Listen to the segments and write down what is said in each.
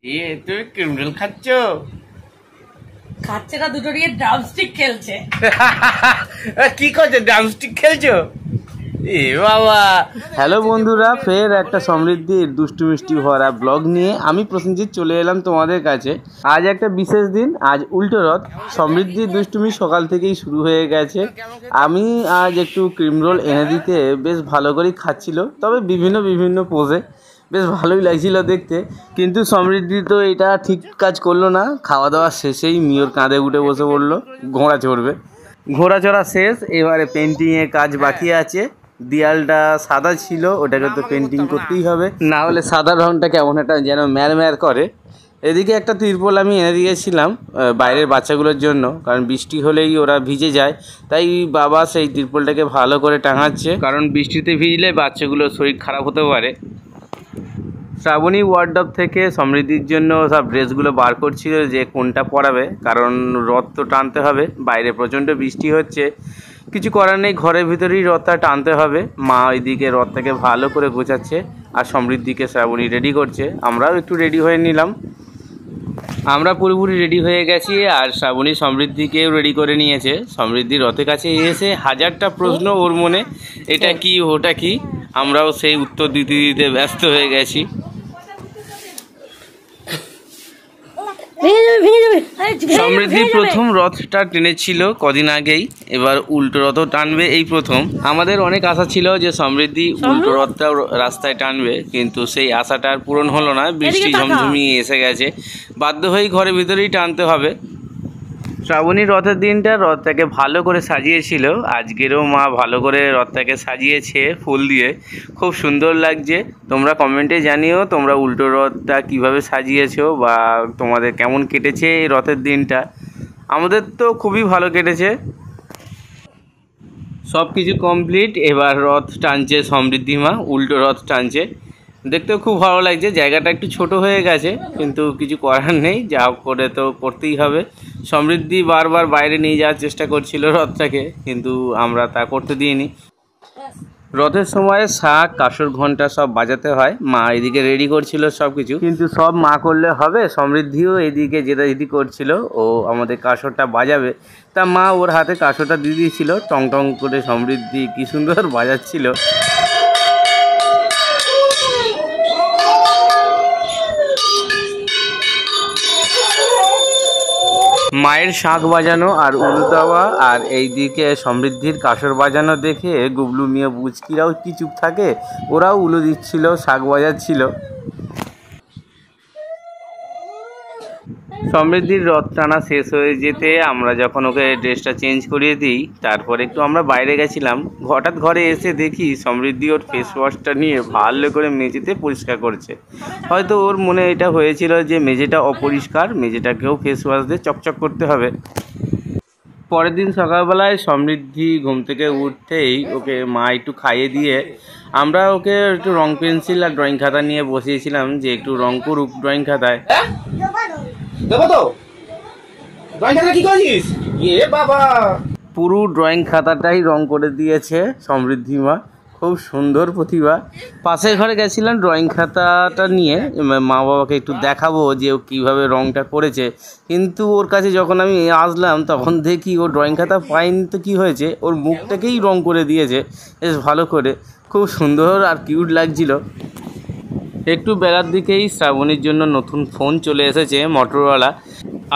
তুমি ক্রিমিনাল খাচ্ছ? খাচ্ছে না, দুটো নিয়ে ড্রামস্টিক খেলছে। কি করছো? ড্রামস্টিক খেলছো? এ বাবা। হ্যালো বন্ধুরা, ফের একটা সমৃদ্ধির দুষ্টু মিষ্টি ভরা ব্লগ নিয়ে আমি প্রসেনজিৎ চলে এলাম তোমাদের কাছে। আজ একটা বিশেষ দিন, আজ উল্টো রথ। সমৃদ্ধির দুষ্টুমি সকাল থেকেই শুরু হয়ে গেছে। আমি আজ একটু ক্রিম রোল এনে দিতে বেশ ভালো করেই খাচ্ছিল, তবে বিভিন্ন পোজে। বেশ ভালোই লাগছিল দেখতে, কিন্তু সমৃদ্ধি তো এটা ঠিক কাজ করলো না। খাওয়া দাওয়া শেষেই মিওর কাঁধে উঠে বসে পড়লো, ঘোড়া চড়বে। ঘোড়া চড়া শেষ, এবারে পেন্টিংয়ের কাজ বাকি আছে। দেয়ালটা সাদা ছিল, ওটাকে তো পেন্টিং করতেই হবে, না হলে সাদা রঙটা কেমন একটা যেন ম্যার করে। এদিকে একটা তিরপল আমি এনে দিয়েছিলাম বাইরের বাচ্চাগুলোর জন্য, কারণ বৃষ্টি হলেই ওরা ভিজে যায়। তাই বাবা সেই তিরপলটাকে ভালো করে টাঙাচ্ছে, কারণ বৃষ্টিতে ভিজলে বাচ্চাগুলোর শরীর খারাপ হতে পারে। শ্রাবণী ওয়ার্ডরোব থেকে সমৃদ্ধির জন্য সব ড্রেসগুলো বার করছিল যে কোনটা পরাবে, কারণ রথ তো টানতে হবে। বাইরে প্রচণ্ড বৃষ্টি হচ্ছে, কিছু করার নেই, ঘরের ভিতরেই রথটা টানতে হবে। মা ওইদিকে রথটাকে ভালো করে গোছাচ্ছে আর সমৃদ্ধিকে শ্রাবণী রেডি করছে। আমরাও একটু রেডি হয়ে নিলাম। আমরা পুরোপুরি রেডি হয়ে গেছি, আর শ্রাবণী সমৃদ্ধিকেও রেডি করে নিয়েছে। সমৃদ্ধি রথের কাছে এসে হাজারটা প্রশ্ন ওর মনে, এটা কি ওটা কি। আমরাও সেই উত্তর দিতে দিতে ব্যস্ত হয়ে গেছি। সমৃদ্ধি প্রথম রথটা টেনেছিল কদিন আগেই, এবার উল্টো রথও টানবে এই প্রথম। আমাদের অনেক আশা ছিল যে সমৃদ্ধি উল্টো রথটাও রাস্তায় টানবে, কিন্তু সেই আশাটা আর পূরণ হলো না। বৃষ্টি ঝমঝমিয়ে এসে গেছে, বাধ্য হয়েই ঘরের ভিতরেই টানতে হবে। শ্রাবণীর রথের দিনটা রথটাকে ভালো করে সাজিয়েছিল, আজকেরও মা ভালো করে রথটাকে সাজিয়েছে ফুল দিয়ে, খুব সুন্দর লাগছে। তোমরা কমেন্টে জানিও তোমরা উল্টো রথটা কিভাবে সাজিয়েছো বা তোমাদের কেমন কেটেছে এই রথের দিনটা। আমাদের তো খুবই ভালো কেটেছে। সব কিছু কমপ্লিট, এবার রথ টানছে সমৃদ্ধি মা, উল্টো রথ টানছে। দেখতেও খুব ভালো লাগছে। জায়গাটা একটু ছোট হয়ে গেছে, কিন্তু কিছু করার নেই, যা করে তো করতেই হবে। সমৃদ্ধি বারবার বাইরে নিয়ে যাওয়ার চেষ্টা করছিল রথটাকে, কিন্তু আমরা তা করতে দিইনি। রথের সময় শাঁখ কাঁসর ঘণ্টা সব বাজাতে হয়। মা এদিকে রেডি করছিল সব কিছু, কিন্তু সব মা করলে হবে, সমৃদ্ধিও এদিকে যেটা করছিল, ও আমাদের কাঁসরটা বাজাবে। তা মা ওর হাতে কাঁসরটা দিয়ে দিয়েছিল, টং টং করে সমৃদ্ধি কি সুন্দর বাজাচ্ছিল। মায়ের শাঁখ বাজানো আর উলু দেওয়া আর এইদিকে সমৃদ্ধির কাঁসর বাজানো দেখে গুবলু মিয়া বুচকিরাও কি চুপ থাকে, ওরাও উলু দিচ্ছিল, শাঁখ বাজাচ্ছিল। সমৃদ্ধির রথ টানা শেষ হয়ে যেতে আমরা যখন ওকে ড্রেসটা চেঞ্জ করিয়ে দিই, তারপর একটু আমরা বাইরে গেছিলাম। হঠাৎ ঘরে এসে দেখি সমৃদ্ধি ওর ফেস ওয়াশটা নিয়ে ভালো করে মেঝেতে পরিষ্কার করছে। হয়তো ওর মনে এটা হয়েছিল যে মেঝেটা অপরিষ্কার, মেঝেটাকেও ফেস ওয়াশ দিয়ে চকচক করতে হবে। পরের দিন সকালবেলায় সমৃদ্ধি ঘুম থেকে উঠতেই ওকে মা একটু খাইয়ে দিয়ে আমরা ওকে একটু রং পেন্সিল আর ড্রয়িং খাতা নিয়ে বসিয়েছিলাম যে একটু রং করুক ড্রয়িং খাতায়। পুরো ড্রয়িং খাতাটাই রং করে দিয়েছে সমৃদ্ধি মা, খুব সুন্দর প্রতিভা। পাশের ঘরে গেছিলাম ড্রয়িং খাতাটা নিয়ে মা বাবাকে একটু দেখাবো যে ও কীভাবে রংটা করেছে, কিন্তু ওর কাছে যখন আমি আসলাম তখন দেখি ও ড্রয়িং খাতা পাইনি। তো কী হয়েছে, ওর মুখটাকেই রং করে দিয়েছে বেশ ভালো করে, খুব সুন্দর আর কিউট লাগছিল। একটু বেলার দিকেই শ্রাবণীর জন্য নতুন ফোন চলে এসেছে, মোটরওয়ালা।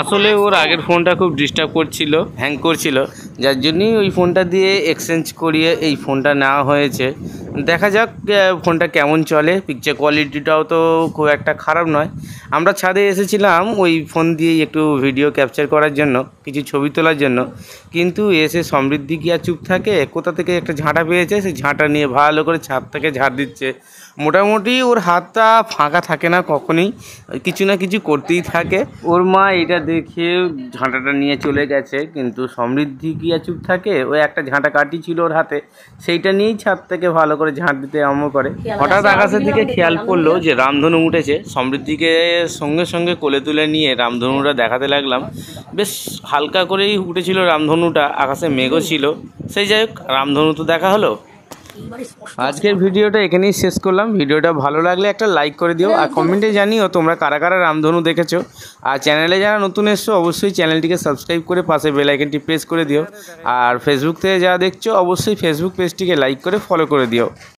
আসলে ওর আগের ফোনটা খুব ডিস্টার্ব করছিল, হ্যাং করছিল, যার জন্যই ওই ফোনটা দিয়ে এক্সচেঞ্জ করিয়ে এই ফোনটা নেওয়া হয়েছে। দেখা যাক ফোনটা কেমন চলে। পিকচার কোয়ালিটিটাও তো খুব একটা খারাপ নয়। আমরা ছাদে এসেছিলাম ওই ফোন দিয়েই একটু ভিডিও ক্যাপচার করার জন্য, কিছু ছবি তোলার জন্য, কিন্তু এসে সমৃদ্ধি কি আর চুপ থাকে, কোথা থেকে একটা ঝাঁটা পেয়েছে, সেই ঝাঁটা নিয়ে ভালো করে ছাদ থেকে ঝাড় দিচ্ছে। মোটামুটি ওর হাতটা ফাঁকা থাকে না কখনই, কিছু না কিছু করতেই থাকে। ওর মা এটা দেখে ঝাঁটাটা নিয়ে চলে গেছে, কিন্তু সমৃদ্ধি কি আর চুপ থাকে, ওই একটা ঝাঁটা কাটি ছিল ওর হাতে, সেইটা নিয়েই ছাদ থেকে ভালো করে ঝাঁট দিতে আরম্ভ করে। হঠাৎ আকাশের দিকে খেয়াল পড়লো যে রামধনু উঠেছে। সমৃদ্ধিকে সঙ্গে সঙ্গে কোলে তুলে নিয়ে রামধনুটা দেখাতে লাগলাম। বেশ হালকা করেই উঠেছিল রামধনুটা, আকাশে মেঘও ছিল। সেই যাই হোক, রামধনু তো দেখা হলো। আজকের ভিডিওটা এখানেই শেষ করলাম। ভিডিওটা ভালো লাগলে একটা লাইক করে দিও, আর কমেন্টে জানিও তোমরা কারা কারা রামধনু দেখেছো। আর চ্যানেলে যারা নতুন এসছো অবশ্যই চ্যানেলটিকে সাবস্ক্রাইব করে পাশে বেল আইকনটি প্রেস করে দিও। আর ফেসবুক থেকে যারা দেখছো অবশ্যই ফেসবুক পেজটিকে লাইক করে ফলো করে দিও।